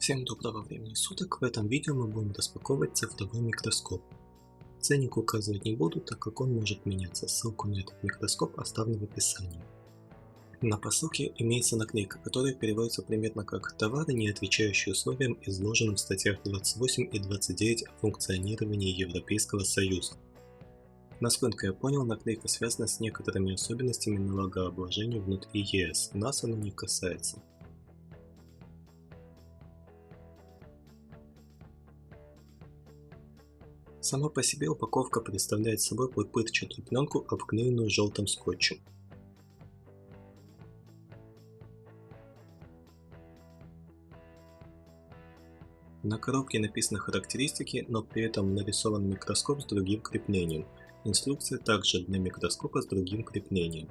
Всем доброго времени суток, в этом видео мы будем распаковывать цифровой микроскоп. Ценник указывать не буду, так как он может меняться, ссылку на этот микроскоп оставлю в описании. На посылке имеется наклейка, которая переводится примерно как «Товары, не отвечающие условиям, изложенным в статьях 28 и 29 о функционировании Европейского Союза». Насколько я понял, наклейка связана с некоторыми особенностями налогообложения внутри ЕС, нас оно не касается. Сама по себе упаковка представляет собой пупырчатую пленку, обклеенную желтым скотчем. На коробке написаны характеристики, но при этом нарисован микроскоп с другим креплением. Инструкция также для микроскопа с другим креплением.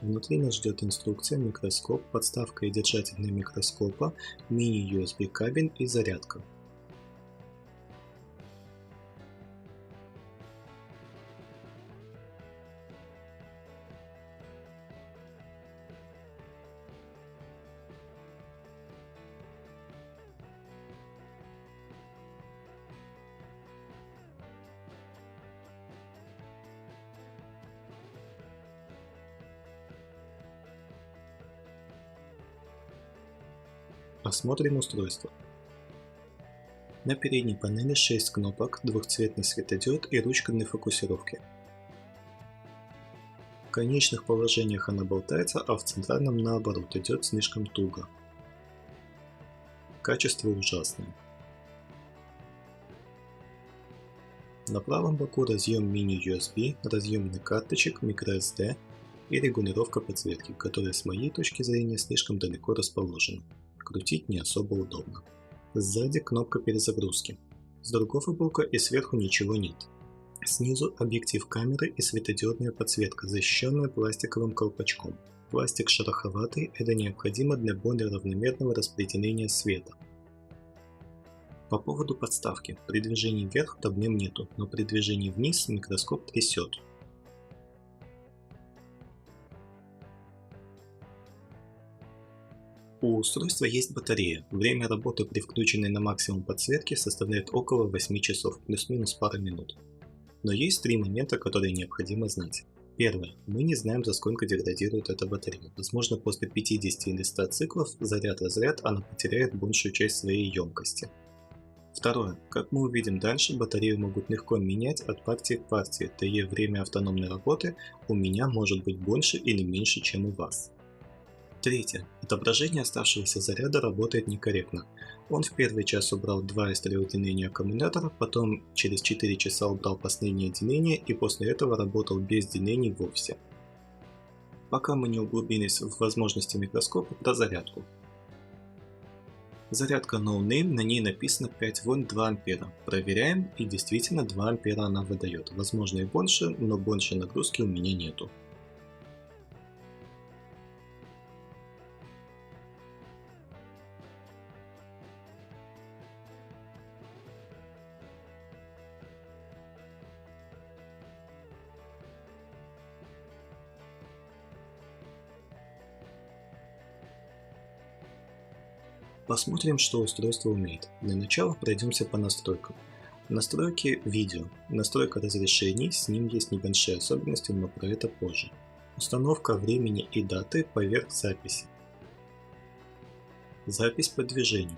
Внутри нас ждет инструкция, микроскоп, подставка и держатель для микроскопа, мини-USB кабель и зарядка. Осмотрим устройство. На передней панели 6 кнопок, двухцветный светодиод и ручка для фокусировки. В конечных положениях она болтается, а в центральном наоборот идет слишком туго. Качество ужасное. На правом боку разъем мини-USB, разъем для карточек, microSD и регулировка подсветки, которая с моей точки зрения слишком далеко расположена. Крутить не особо удобно. Сзади кнопка перезагрузки. С другого бока и сверху ничего нет. Снизу объектив камеры и светодиодная подсветка, защищенная пластиковым колпачком. Пластик шероховатый, это необходимо для более равномерного распределения света. По поводу подставки. При движении вверх проблем нету, но при движении вниз микроскоп трясет. У устройства есть батарея. Время работы при включенной на максимум подсветке составляет около 8 часов, плюс-минус пара минут. Но есть три момента, которые необходимо знать. Первое. Мы не знаем, за сколько деградирует эта батарея. Возможно, после 50 или 100 циклов заряд-разряд она потеряет большую часть своей емкости. Второе. Как мы увидим дальше, батарею могут легко менять от партии к партии, т.е. время автономной работы у меня может быть больше или меньше, чем у вас. Третье. Отображение оставшегося заряда работает некорректно. Он в первый час убрал 2 из 3 деления аккумулятора, потом через 4 часа убрал последнее деление и после этого работал без делений вовсе. Пока мы не углубились в возможности микроскопа, про зарядку. Зарядка No Name, на ней написано 5 вольт 2 ампера. Проверяем, и действительно 2 ампера она выдает. Возможно и больше, но больше нагрузки у меня нету. Посмотрим, что устройство умеет. Для начала пройдемся по настройкам. Настройки видео. Настройка разрешений, с ним есть небольшие особенности, но про это позже. Установка времени и даты поверх записи. Запись по движению.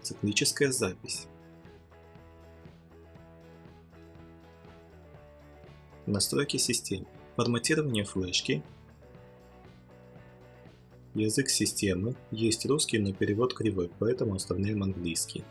Циклическая запись. Настройки системы. Форматирование флешки. Язык системы. Есть русский, но перевод кривой, поэтому оставляем английский.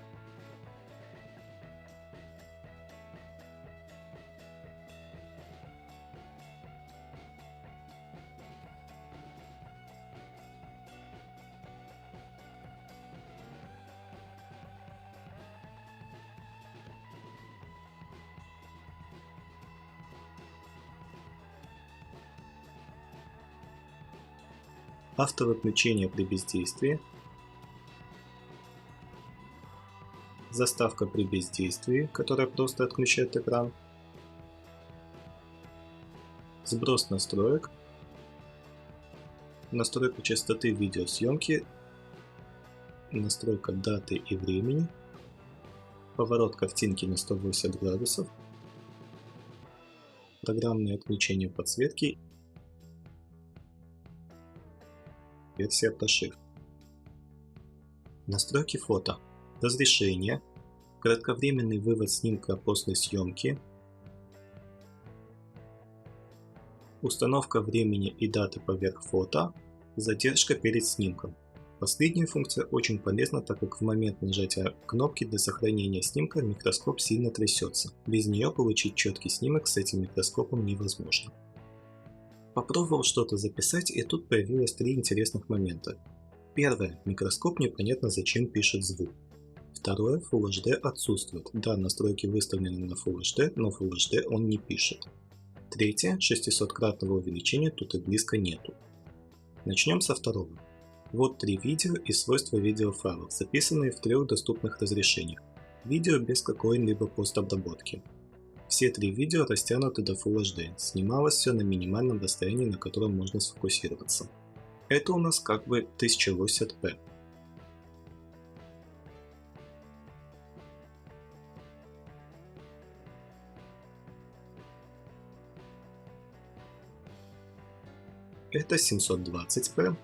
Автовыключение при бездействии. Заставка при бездействии, которая просто отключает экран. Сброс настроек, настройка частоты видеосъемки, настройка даты и времени, поворот картинки на 180 градусов, программное отключение подсветки, версия прошивки. Настройки фото, разрешение, кратковременный вывод снимка после съемки, установка времени и даты поверх фото, задержка перед снимком. Последняя функция очень полезна, так как в момент нажатия кнопки для сохранения снимка микроскоп сильно трясется. Без нее получить четкий снимок с этим микроскопом невозможно. Попробовал что-то записать, и тут появилось 3 интересных момента. Первое. Микроскоп непонятно зачем пишет звук. Второе. Full HD отсутствует. Да, настройки выставлены на Full HD, но Full HD он не пишет. Третье. 600-кратного увеличения тут и близко нету. Начнем со второго. Вот 3 видео и свойства видеофайлов, записанные в 3 доступных разрешениях. Видео без какой-либо постобработки. Все 3 видео растянуты до Full HD, снималось все на минимальном расстоянии, на котором можно сфокусироваться. Это у нас как бы 1080p. Это 720p.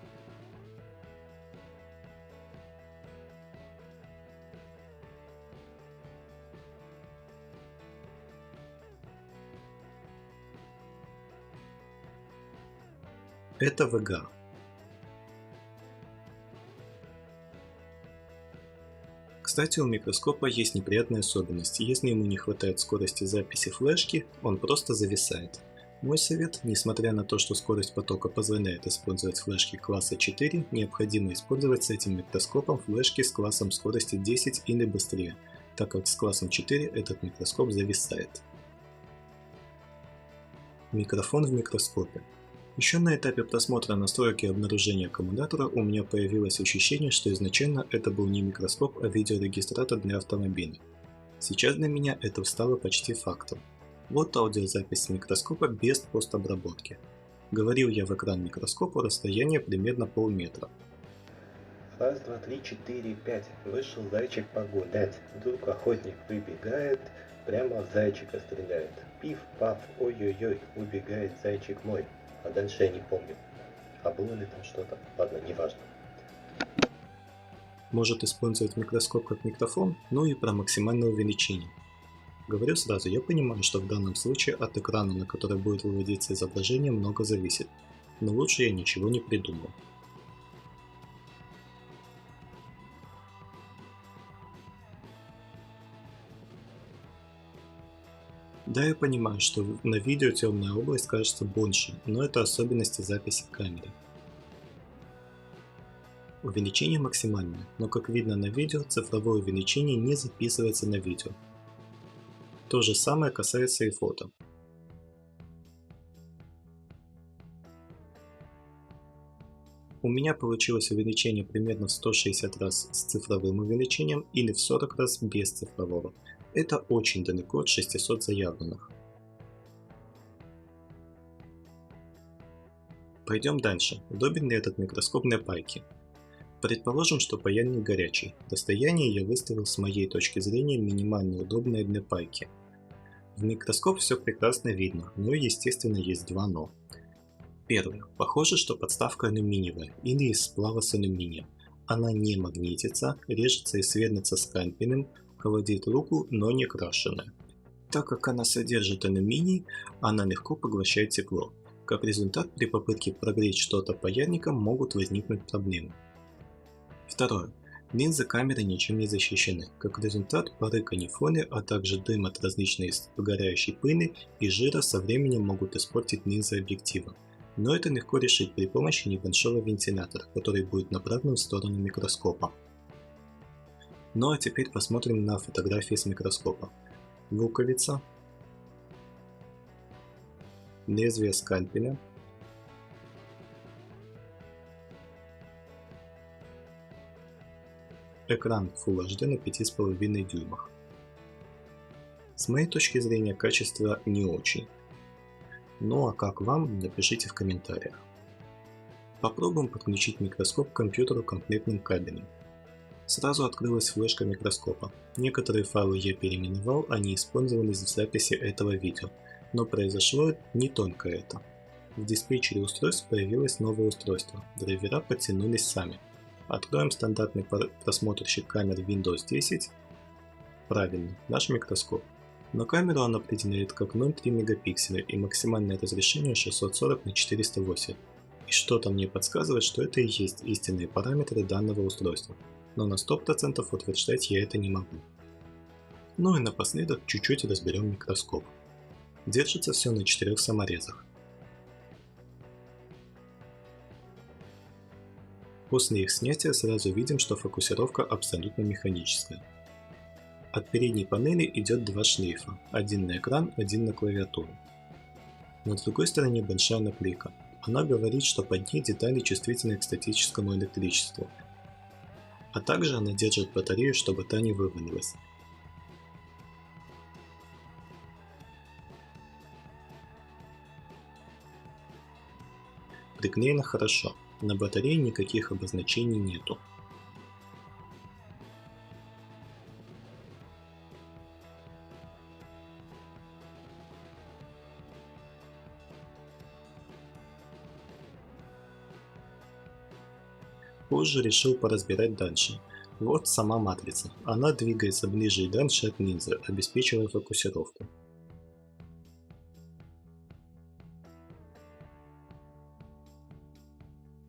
Это VGA. Кстати, у микроскопа есть неприятная особенность. Если ему не хватает скорости записи флешки, он просто зависает. Мой совет, несмотря на то, что скорость потока позволяет использовать флешки класса 4, необходимо использовать с этим микроскопом флешки с классом скорости 10 или быстрее, так как с классом 4 этот микроскоп зависает. Микрофон в микроскопе. Еще на этапе просмотра настройки и обнаружения аккумулятора у меня появилось ощущение, что изначально это был не микроскоп, а видеорегистратор для автомобиля. Сейчас для меня это стало почти фактом. Вот аудиозапись с микроскопа без постобработки. Говорил я в экран микроскопа расстояние примерно полметра. Раз, два, три, четыре, пять. Вышел зайчик погулять. Вдруг охотник выбегает, прямо в зайчика стреляет. Пиф-паф, ой-ой-ой, убегает зайчик мой. А дальше я не помню. А было ли там что-то? Ладно, неважно. Может использовать микроскоп как микрофон, ну и про максимальное увеличение. Говорю сразу, я понимаю, что в данном случае от экрана, на который будет выводиться изображение, много зависит, но лучше я ничего не придумал. Да, я понимаю, что на видео темная область кажется больше, но это особенности записи камеры. Увеличение максимальное, но как видно на видео, цифровое увеличение не записывается на видео. То же самое касается и фото. У меня получилось увеличение примерно в 160 раз с цифровым увеличением или в 40 раз без цифрового. Это очень далеко от 600 заявленных. Пойдем дальше. Удобен ли этот микроскоп для пайки? Предположим, что паяльник горячий. Расстояние я выставил с моей точки зрения минимально удобное для пайки. В микроскоп все прекрасно видно, но естественно есть два но. Первое. Похоже, что подставка алюминиевая или из сплава с алюминием. Она не магнитится, режется и сверлится скальпелем, холодит руку, но не крашеная. Так как она содержит алюминий, она легко поглощает тепло. Как результат, при попытке прогреть что-то паяльником могут возникнуть проблемы. Второе. Линзы камеры ничем не защищены. Как результат, пары канифоли, а также дым от различной выгорающей пыли и жира со временем могут испортить линзы объектива. Но это легко решить при помощи небольшого вентилятора, который будет направлен в сторону микроскопа. Ну а теперь посмотрим на фотографии с микроскопа. Луковица, лезвие скальпеля, экран Full HD на 5,5 дюймах. С моей точки зрения качество не очень. Ну а как вам, напишите в комментариях. Попробуем подключить микроскоп к компьютеру комплектным кабелем. Сразу открылась флешка микроскопа. Некоторые файлы я переименовал, они использовались в записи этого видео, но произошло не только это. В диспетчере устройств появилось новое устройство, драйвера подтянулись сами. Откроем стандартный просмотрщик камер Windows 10. Правильно, наш микроскоп. Но камеру он определяет как 0,3 мегапикселя и максимальное разрешение 640 на 408. И что-то мне подсказывает, что это и есть истинные параметры данного устройства, но на 100% утверждать я это не могу. Ну и напоследок чуть-чуть разберем микроскоп. Держится все на 4 саморезах. После их снятия сразу видим, что фокусировка абсолютно механическая. От передней панели идет два шлейфа, один на экран, один на клавиатуру. На другой стороне большая наклейка. Она говорит, что под ней детали чувствительны к статическому электричеству. А также она держит батарею, чтобы та не вывалилась. Приклеено хорошо, на батарее никаких обозначений нету. Позже решил поразбирать дальше. Вот сама матрица. Она двигается ближе и дальше от линзы, обеспечивая фокусировку.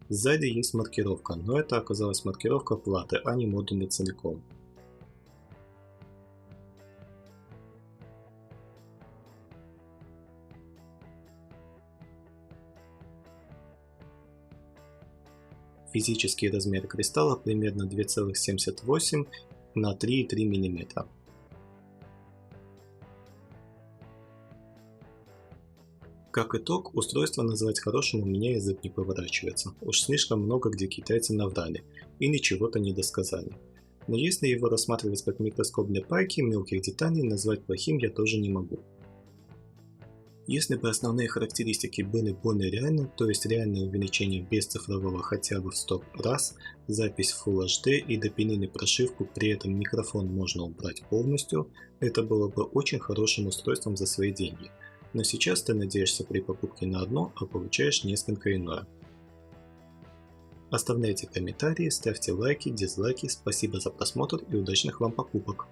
Сзади есть маркировка, но это оказалась маркировка платы, а не модуля целиком. Физический размер кристалла примерно 2,78 на 3,3 мм. Как итог, устройство назвать хорошим у меня язык не поворачивается, уж слишком много где китайцы наврали или чего-то не досказали. Но если его рассматривать как микроскоп для пайки, мелких деталей назвать плохим я тоже не могу. Если бы основные характеристики были более реальны, то есть реальное увеличение без цифрового хотя бы в 100 раз, запись в Full HD и допилили прошивку, при этом микрофон можно убрать полностью, это было бы очень хорошим устройством за свои деньги. Но сейчас ты надеешься при покупке на одно, а получаешь несколько иное. Оставляйте комментарии, ставьте лайки, дизлайки, спасибо за просмотр и удачных вам покупок!